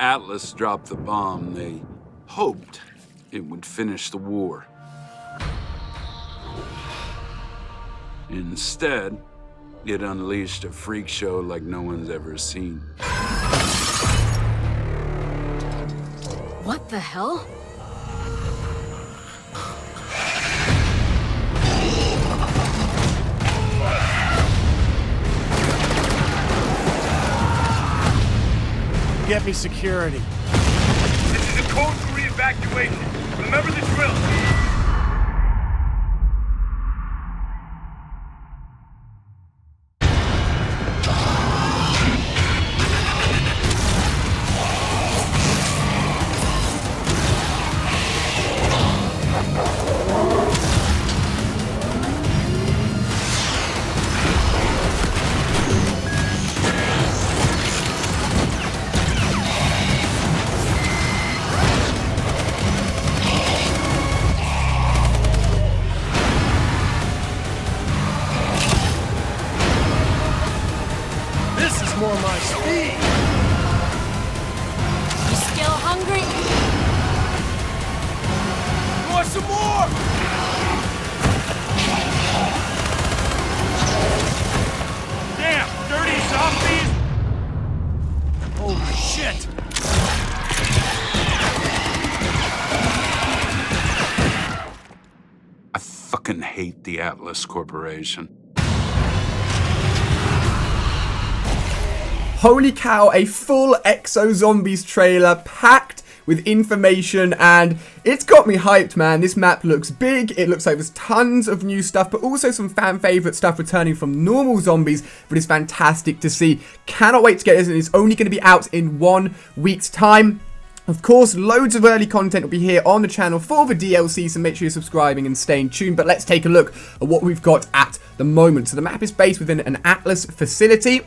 Atlas dropped the bomb, they hoped it would finish the war. Instead, it unleashed a freak show like no one's ever seen. What the hell? Get me security. This is a code for re-evacuation. Remember the drill. More my speed. You still hungry? Want some more? Damn, dirty zombies! Holy shit! I fucking hate the Atlas Corporation. Holy cow, a full EXO Zombies trailer packed with information, and it's got me hyped, man. This map looks big, it looks like there's tons of new stuff, but also some fan favorite stuff returning from normal zombies, but it's fantastic to see. Cannot wait to get this, and it's only going to be out in 1 week's time. Of course, loads of early content will be here on the channel for the DLC, so make sure you're subscribing and staying tuned. But let's take a look at what we've got at the moment. So the map is based within an Atlas facility,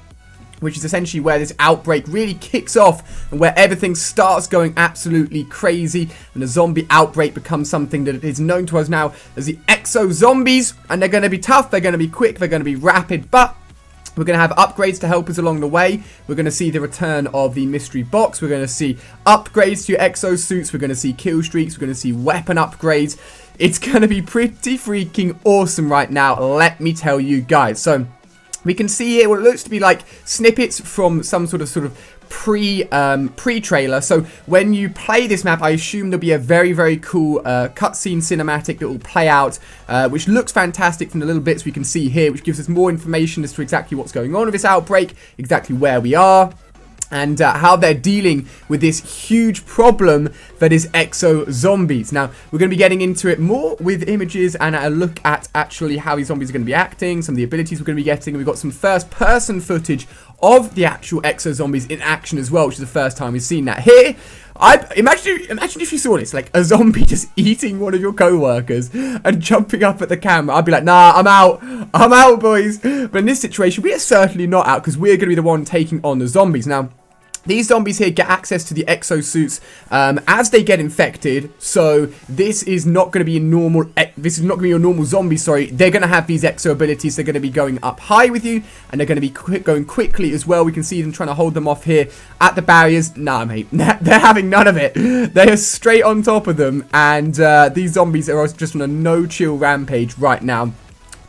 which is essentially where this outbreak really kicks off and where everything starts going absolutely crazy and the zombie outbreak becomes something that is known to us now as the EXO Zombies. And they're going to be tough, they're going to be quick, they're going to be rapid, but we're going to have upgrades to help us along the way. We're going to see the return of the mystery box. We're going to see upgrades to your EXO suits. We're going to see kill streaks. We're going to see weapon upgrades. It's going to be pretty freaking awesome right now, let me tell you guys. So we can see here what it looks to be like snippets from some sort of pre-trailer. So when you play this map, I assume there'll be a very cool cutscene cinematic that will play out, which looks fantastic from the little bits we can see here, which gives us more information as to exactly what's going on with this outbreak, exactly where we are, and how they're dealing with this huge problem that is EXO Zombies. Now, we're going to be getting into it more with images and a look at actually how these zombies are going to be acting, some of the abilities we're going to be getting, and we've got some first-person footage of the actual EXO Zombies in action as well, which is the first time we've seen that here. Imagine if you saw this, like a zombie just eating one of your co-workers and jumping up at the camera. I'd be like, nah, I'm out, boys. But in this situation, we are certainly not out because we're going to be the one taking on the zombies. Now, these zombies here get access to the EXO suits as they get infected. So this is not going to be a normal. This is not going to be your normal zombie. Sorry, they're going to have these EXO abilities. They're going to be going up high with you, and they're going to be going quickly as well. We can see them trying to hold them off here at the barriers. Nah, mate, they're having none of it. They are straight on top of them, and these zombies are just on a no-chill rampage right now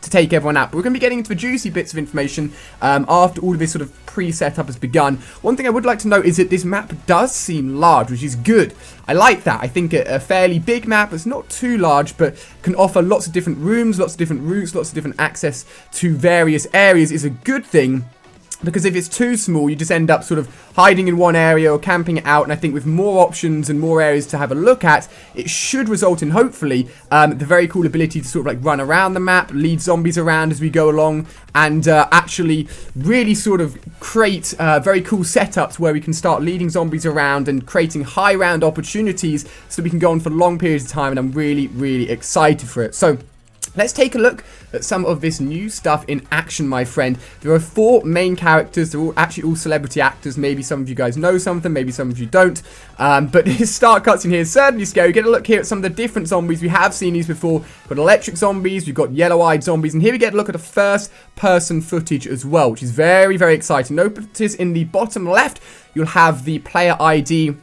to take everyone out. But we're going to be getting into the juicy bits of information after all of this sort of pre-setup has begun. One thing I would like to note is that this map does seem large, which is good. I like that. I think a fairly big map is not too large, but can offer lots of different rooms, lots of different routes, lots of different access to various areas is a good thing. Because if it's too small, you just end up sort of hiding in one area or camping it out. And I think with more options and more areas to have a look at, it should result in, hopefully, the very cool ability to sort of like run around the map, lead zombies around as we go along, and actually really sort of create very cool setups where we can start leading zombies around and creating high round opportunities so we can go on for long periods of time. And I'm really excited for it. So Let's take a look at some of this new stuff in action, my friend. There are 4 main characters. They're actually all celebrity actors. Maybe some of you guys know some of them, maybe some of you don't. But his start cutscene here is certainly scary. Get a look here at some of the different zombies. We have seen these before. We've got electric zombies, we've got yellow-eyed zombies, and here we get a look at the first-person footage as well, which is very, very exciting. Notice in the bottom left, you'll have the player ID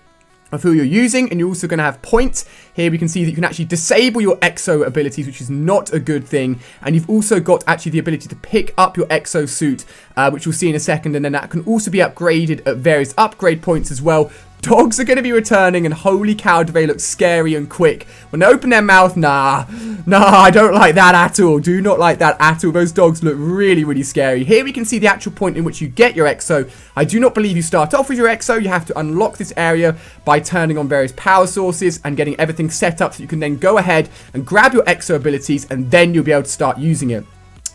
of who you're using, and you're also going to have points. Here we can see that you can actually disable your EXO abilities, which is not a good thing, and you've also got actually the ability to pick up your EXO suit, which we'll see in a second, and then that can also be upgraded at various upgrade points as well. Dogs are going to be returning, and holy cow, do they look scary and quick. When they open their mouth, nah, I don't like that at all. Do not like that at all. Those dogs look really, really scary. Here we can see the actual point in which you get your EXO. I do not believe you start off with your EXO. You have to unlock this area by turning on various power sources and getting everything set up so you can then go ahead and grab your EXO abilities, and then you'll be able to start using it.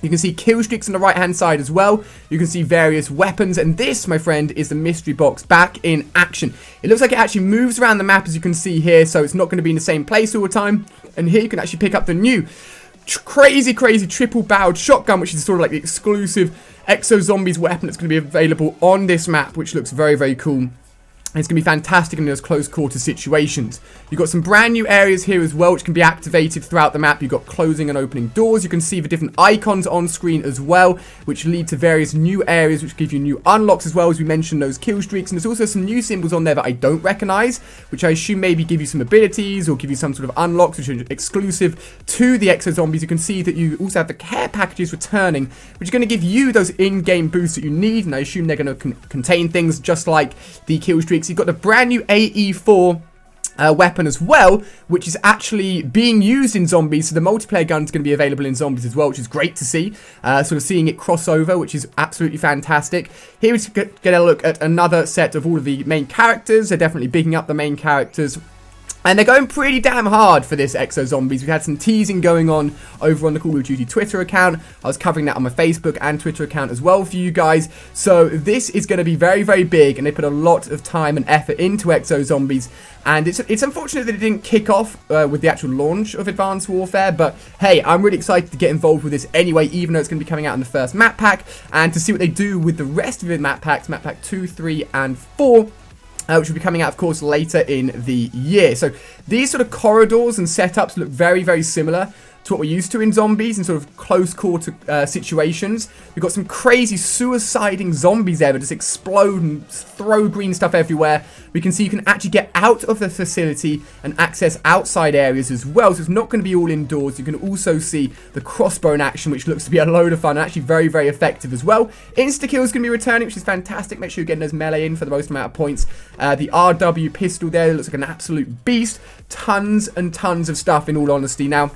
You can see kill streaks on the right hand side as well. You can see various weapons, and this, my friend, is the mystery box back in action. It looks like it actually moves around the map, as you can see here, so it's not going to be in the same place all the time. And here you can actually pick up the new crazy triple-barreled shotgun, which is sort of like the exclusive EXO Zombies weapon that's going to be available on this map, which looks very, very cool. It's going to be fantastic in those close quarter situations. You've got some brand new areas here as well, which can be activated throughout the map. You've got closing and opening doors. You can see the different icons on screen as well, which lead to various new areas, which give you new unlocks as well, as we mentioned, those kill streaks. And there's also some new symbols on there that I don't recognize, which I assume maybe give you some abilities or give you some sort of unlocks, which are exclusive to the EXO Zombies. You can see that you also have the care packages returning, which are going to give you those in-game boosts that you need. And I assume they're going to contain things just like the kill streaks. You've got the brand new AE4 weapon as well, which is actually being used in Zombies, so the multiplayer gun is going to be available in Zombies as well, which is great to see. Sort of seeing it cross over, which is absolutely fantastic. Here we get a look at another set of all of the main characters. They're definitely bigging up the main characters. And they're going pretty damn hard for this EXO Zombies. We've had some teasing going on over on the Call of Duty Twitter account. I was covering that on my Facebook and Twitter account as well for you guys. So this is going to be very, very big, and they put a lot of time and effort into EXO Zombies. And it's unfortunate that it didn't kick off with the actual launch of Advanced Warfare. But hey, I'm really excited to get involved with this anyway, even though it's going to be coming out in the first map pack. And to see what they do with the rest of the map packs, map pack 2, 3, and 4. Which will be coming out, of course, later in the year. So these sort of corridors and setups look very, very similar to what we're used to in Zombies in sort of close quarter situations. We've got some crazy suiciding zombies there that just explode and throw green stuff everywhere. We can see you can actually get out of the facility and access outside areas as well. So it's not going to be all indoors. You can also see the crossbow in action, which looks to be a load of fun and actually very, very effective as well. Insta-kill is going to be returning, which is fantastic. Make sure you're getting those melee in for the most amount of points. The RW pistol there looks like an absolute beast. Tons and tons of stuff, in all honesty. Now,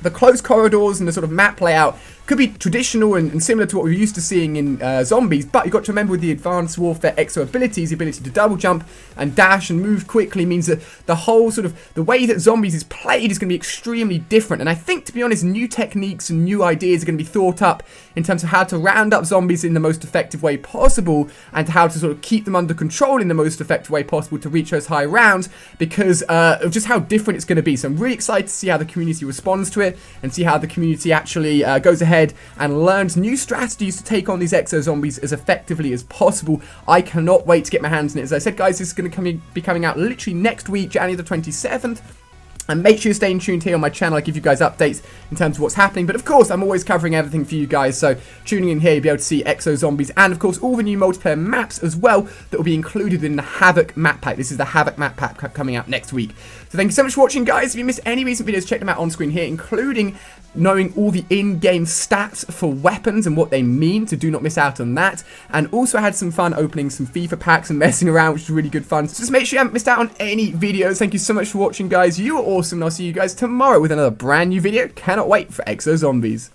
the close corridors and the sort of map layout could be traditional and similar to what we're used to seeing in Zombies, but you've got to remember with the Advanced Warfare EXO abilities, the ability to double jump and dash and move quickly means that the whole sort of, the way that Zombies is played is going to be extremely different. And I think, to be honest, new techniques and new ideas are going to be thought up in terms of how to round up zombies in the most effective way possible and how to sort of keep them under control in the most effective way possible to reach those high rounds, because of just how different it's going to be. So I'm really excited to see how the community responds to it and see how the community actually goes ahead and learns new strategies to take on these EXO Zombies as effectively as possible. I cannot wait to get my hands on it. As I said, guys, this is going to be coming out literally next week, January the 27th. And make sure you're staying tuned here on my channel. I give you guys updates in terms of what's happening. But of course, I'm always covering everything for you guys. So tuning in here, you'll be able to see EXO Zombies. And of course, all the new multiplayer maps as well that will be included in the Havoc map pack. This is the Havoc map pack coming out next week. So thank you so much for watching, guys. If you missed any recent videos, check them out on screen here, including knowing all the in-game stats for weapons and what they mean, so do not miss out on that. And also I had some fun opening some FIFA packs and messing around, which is really good fun. So just make sure you haven't missed out on any videos. Thank you so much for watching, guys. You are awesome, and I'll see you guys tomorrow with another brand new video. Cannot wait for EXO Zombies.